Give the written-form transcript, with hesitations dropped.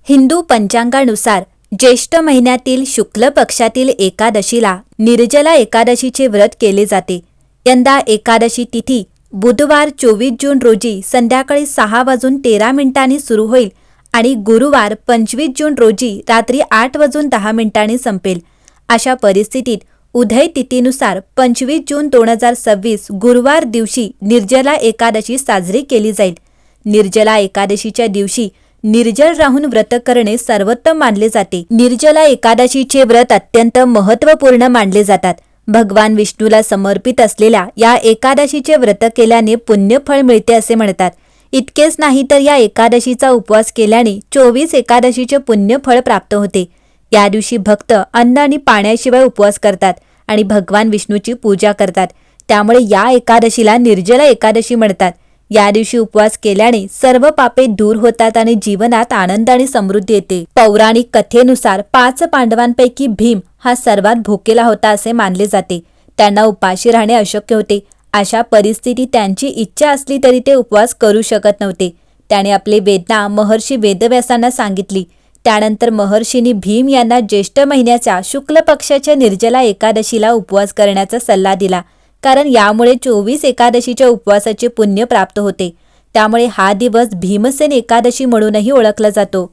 हिंदू पंचांगानुसार ज्येष्ठ महिन्यातील शुक्ल पक्षातील एकादशीला निर्जला एकादशीचे व्रत केले जाते। यंदा एकादशी तिथी बुधवार 24 जून रोजी संध्याकाळी 6:13 सुरू होईल आणि गुरुवार 25 जून रोजी रात्री 8:10 संपेल। अशा परिस्थितीत उदय तिथीनुसार 25 जून 2026 गुरुवार दिवशी निर्जला एकादशी साजरी केली जाईल। निर्जला एकादशीच्या दिवशी निर्जल राहून व्रत करणे सर्वोत्तम मानले जाते। निर्जला एकादशीचे व्रत अत्यंत महत्त्वपूर्ण मानले जातात। भगवान विष्णूला समर्पित असलेल्या या एकादशीचे व्रत केल्याने पुण्यफळ मिळते असे म्हणतात। इतकेच नाही तर या एकादशीचा उपवास केल्याने 24 एकादशीचे पुण्यफळ प्राप्त होते। या दिवशी भक्त अन्न आणि पाण्याशिवाय उपवास करतात आणि भगवान विष्णूची पूजा करतात। त्यामुळे या एकादशीला निर्जला एकादशी म्हणतात। या दिवशी उपवास केल्याने सर्व पापे दूर होतात आणि जीवनात आनंद आणि समृद्धी येते। पौराणिक कथेनुसार 5 पांडवांपैकी भीम हा सर्वात भुकेला होता असे मानले जाते। त्यांना उपाशी राहणे अशक्य होते। अशा परिस्थितीत त्यांची इच्छा असली तरी ते उपवास करू शकत नव्हते। त्याने आपली वेदना महर्षी वेदव्यासांना सांगितली। त्यानंतर महर्षींनी भीम यांना ज्येष्ठ महिन्याच्या शुक्ल पक्षाच्या निर्जला एकादशीला उपवास करण्याचा सल्ला दिला, कारण यामुळे 24 एकादशीच्या उपवासाचे पुण्य प्राप्त होते। त्यामुळे हा दिवस भीमसेन एकादशी म्हणूनही ओळखला जातो।